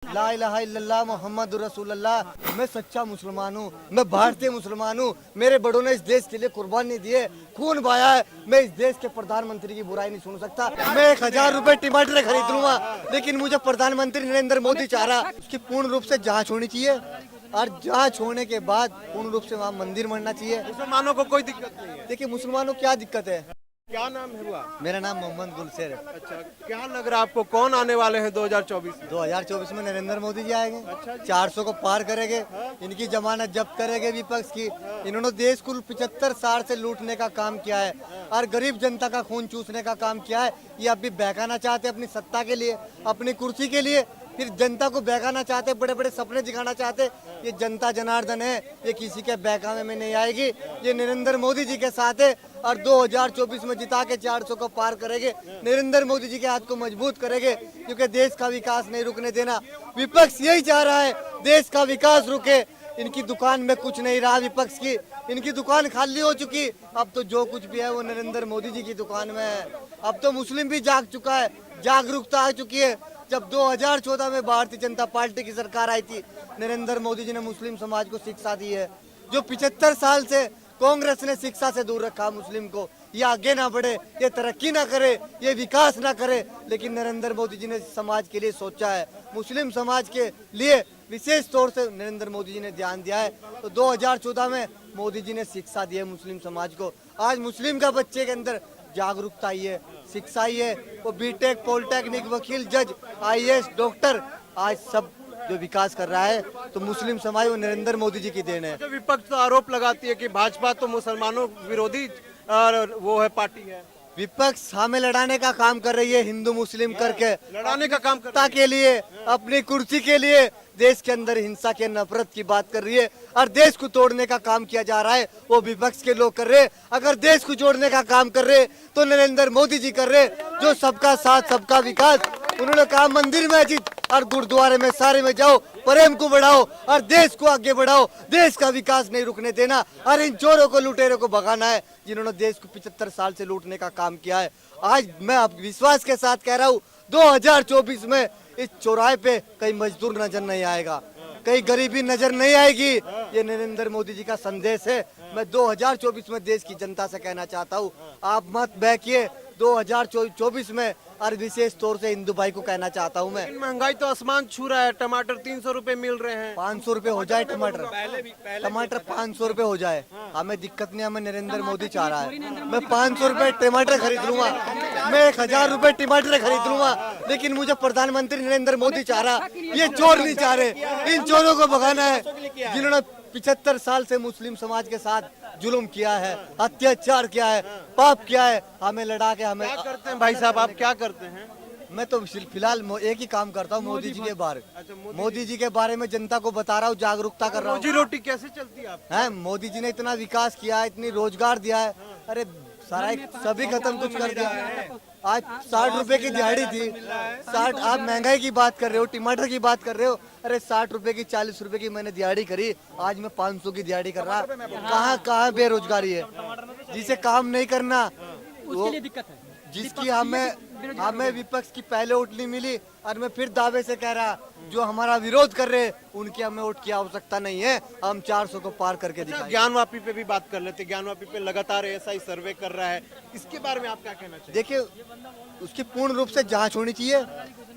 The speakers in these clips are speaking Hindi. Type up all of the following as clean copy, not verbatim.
ला इलाहा इल्लल्लाह मोहम्मद रसूलुल्लाह। मैं सच्चा मुसलमान हूँ, मैं भारतीय मुसलमान हूँ। मेरे बड़ों ने इस देश के लिए कुर्बानी दी है, खून बहाया है। मैं इस देश के प्रधानमंत्री की बुराई नहीं सुन सकता। मैं 1000 रुपए टमाटर खरीद लूंगा, लेकिन मुझे प्रधानमंत्री नरेंद्र मोदी चाह रहा, उसकी पूर्ण रूप से जांच होनी चाहिए और जांच होने के बाद पूर्ण रूप से वहाँ मंदिर बनना चाहिए। मुसलमानों को कोई दिक्कत नहीं है। देखिए मुसलमानों को क्या दिक्कत है। क्या नाम है हुआ? मेरा नाम मोहम्मद गुलशेर है। अच्छा, क्या लग रहा है आपको कौन आने वाले हैं 2024 में? 2024 में नरेंद्र मोदी जी आएंगे, 400 को पार करेंगे, इनकी जमानत जब्त करेंगे विपक्ष की। इन्होंने देश को 75 साल से लूटने का काम किया है और गरीब जनता का खून चूसने का काम किया है। ये अभी बहकाना चाहते हैं अपनी सत्ता के लिए, अपनी कुर्सी के लिए, फिर जनता को बहकाना चाहते, बड़े बड़े सपने दिखाना चाहते। ये जनता जनार्दन है, ये किसी के बहकावे में नहीं आएगी। ये नरेंद्र मोदी जी के साथ है और 2024 में जिता के 400 को पार करेंगे। नरेंद्र मोदी जी के हाथ को मजबूत करेंगे, क्योंकि देश का विकास नहीं रुकने देना। विपक्ष यही चाह रहा है, देश का विकास रुके। इनकी दुकान में कुछ नहीं रहा विपक्ष की, इनकी दुकान खाली हो चुकी। अब तो जो कुछ भी है वो नरेंद्र मोदी जी की दुकान में है। अब तो मुस्लिम भी जाग चुका है, जागरूकता आ चुकी है। जब 2014 में भारतीय जनता पार्टी की सरकार आई थी, नरेंद्र मोदी जी ने मुस्लिम समाज को शिक्षा दी है। जो 75 साल से कांग्रेस ने शिक्षा से दूर रखा मुस्लिम को, ये आगे ना बढ़े, ये तरक्की ना करे, ये विकास ना करे, लेकिन नरेंद्र मोदी जी ने समाज के लिए सोचा है। मुस्लिम समाज के लिए विशेष तौर से नरेंद्र मोदी जी ने ध्यान दिया है। तो 2014 में मोदी जी ने शिक्षा दी है मुस्लिम समाज को। आज मुस्लिम का बच्चे के अंदर जागरूकता आई है, शिक्षा आई है। वो बीटेक, पॉलिटेक्निक, वकील, जज, आईएएस, डॉक्टर, आज सब जो विकास कर रहा है तो मुस्लिम समाज वो नरेंद्र मोदी जी की देन है। जो विपक्ष तो आरोप लगाती है कि भाजपा तो मुसलमानों विरोधी वो है, पार्टी है। विपक्ष हमें लड़ाने का काम कर रही है, हिंदू मुस्लिम करके लड़ाने का काम कर सत्ता के लिए, अपनी कुर्सी के लिए। देश के अंदर हिंसा के नफरत की बात कर रही है और देश को तोड़ने का काम किया जा रहा है, वो विपक्ष के लोग कर रहे। अगर देश को जोड़ने का काम कर रहे तो नरेंद्र मोदी जी कर रहे, जो सबका साथ सबका विकास। उन्होंने कहा मंदिर में अजीत और गुरुद्वारे में सारे में जाओ, प्रेम को बढ़ाओ और देश को आगे बढ़ाओ। देश का विकास नहीं रुकने देना और इन चोरों को, लुटेरों को भगाना है, जिन्होंने देश को 75 साल से लूटने का काम किया है। आज मैं अब विश्वास के साथ कह रहा हूँ, 2024 में इस चौराहे पे कहीं मजदूर नजर नहीं आएगा, कहीं गरीबी नजर नहीं आएगी। ये नरेंद्र मोदी जी का संदेश है। मैं 2024 में देश की जनता से कहना चाहता हूँ, आप मत बहकिए। 2024 में और विशेष तौर से हिंदू भाई को कहना चाहता हूँ मैं, महंगाई तो आसमान छू रहा है। टमाटर 300 रुपए मिल रहे हैं। 500 रुपए हो जाए टमाटर, टमाटर 500 रुपए हो जाए, हमें दिक्कत नहीं। हमें नरेंद्र मोदी चाह रहा है, मैं 500 रुपए टमाटर खरीद लूंगा, मैं 1000 रुपए टमाटर खरीद लूंगा, लेकिन मुझे प्रधानमंत्री नरेंद्र मोदी चाह रहा। ये चोर नहीं चाह रहे, इन चोरों को भगाना है जिन्होंने 75 साल से मुस्लिम समाज के साथ जुल्म किया है, अत्याचार किया है, पाप किया है। हमें लड़ा के हमें क्या करते हैं भाई साहब, आप क्या करते हैं? मैं तो फिलहाल एक ही काम करता हूँ, मोदी जी के बारे, मोदी जी के बारे में जनता को बता रहा हूँ, जागरूकता कर रहा हूँ। रोजी रोटी कैसे चलती है आपकी? है मोदी जी ने इतना विकास किया है, इतनी रोजगार दिया है, अरे सारा सभी खत्म कुछ कर दिया। आज 60 रुपए की दिहाड़ी थी, 60। आप महंगाई की बात कर रहे हो, टमाटर की बात कर रहे हो, अरे 60 रुपए की, 40 रुपए की मैंने दिहाड़ी करी, आज मैं 500 की दिहाड़ी कर रहा। कहाँ कहाँ बेरोजगारी है, जिसे काम नहीं करना उसके लिए दिक्कत है, जिसकी हमें विपक्ष की पहले वोट नहीं मिली। और मैं फिर दावे से कह रहा, जो हमारा विरोध कर रहे उनकी हमें वोट की आवश्यकता नहीं है, हम 400 को पार करके दिखाएंगे। ज्ञानवापी पे भी बात कर लेते। ज्ञानवापी पे लगातार ऐसा ही सर्वे कर रहा है, इसके बारे में आप क्या कहना चाहिए? देखिए उसकी पूर्ण रूप से जांच होनी चाहिए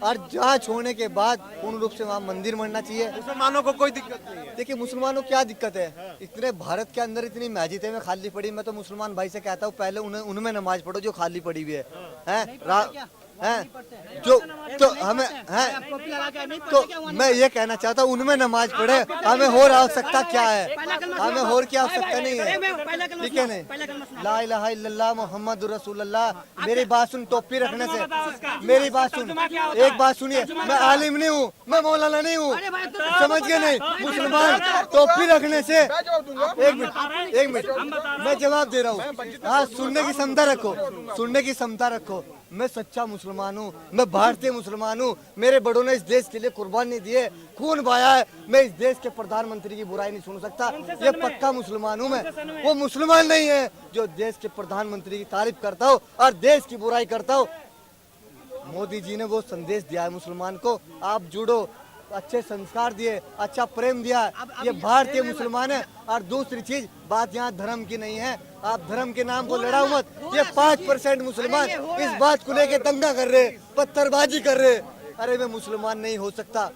और जांच होने के बाद पूर्ण रूप से वहाँ मंदिर बनना चाहिए। मुसलमानों को कोई दिक्कत नहीं है। देखिए मुसलमानों को क्या दिक्कत है, इतने भारत के अंदर इतनी मस्जिदें में खाली पड़ी। मैं तो मुसलमान भाई से कहता हूँ, पहले उनमें नमाज पढ़ो जो खाली पड़ी हुई है जो तो हमें है। तो मैं ये कहना चाहता हूँ, उनमें नमाज पढ़े, हमें और आवश्यकता क्या है, हमें और की आवश्यकता नहीं है, ठीक है नहीं। ला इलाहा इल्लल्लाह मोहम्मद रसूलुल्लाह। मेरी बात सुन, टोपी रखने से, मेरी बात सुन, एक बात सुनिए, मैं आलिम नहीं हूँ, मैं मौलाना नहीं हूँ, समझ गए नहीं। मुसलमान टोपी रखने से, एक मिनट मैं जवाब दे रहा हूँ। हाँ, सुनने की क्षमता रखो, सुनने की क्षमता रखो। मैं सच्चा मुसलमान हूँ, मैं भारतीय मुसलमान हूँ। मेरे बड़ों ने इस देश के लिए कुर्बानी दी है, खून बहाया है। मैं इस देश के प्रधानमंत्री की बुराई नहीं सुन सकता, ये पक्का मुसलमान हूँ मैं। वो मुसलमान नहीं है जो देश के प्रधानमंत्री की तारीफ करता हो और देश की बुराई करता हो। मोदी जी ने वो संदेश दिया है मुसलमान को, आप जुड़ो, अच्छे संस्कार दिए, अच्छा प्रेम दिया। ये भारतीय मुसलमान है। और दूसरी चीज, बात यहाँ धर्म की नहीं है, आप धर्म के नाम को लड़ाओ मत। ये 5% मुसलमान इस बात को लेके दंगा कर रहे, पत्थरबाजी कर रहे। अरे मैं मुसलमान नहीं हो सकता।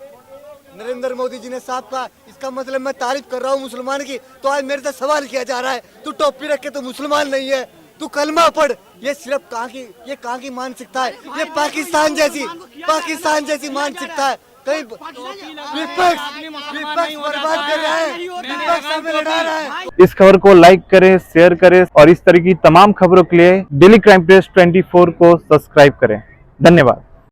नरेंद्र मोदी जी ने साफ कहा, इसका मतलब मैं तारीफ कर रहा हूँ मुसलमान की, तो आज मेरे से सवाल किया जा रहा है तू टोपी रख के तो मुसलमान नहीं है, तू कलमा पढ़। ये सिर्फ कहाँ की मानसिकता है? ये पाकिस्तान जैसी मानसिकता है। कहीं विपक्ष बर्बाद कर रहा है, विपक्ष हमें लड़ा रहा है। इस खबर को लाइक करें, शेयर करें और इस तरह की तमाम खबरों के लिए डेली क्राइम प्रेस 24 को सब्सक्राइब करें। धन्यवाद।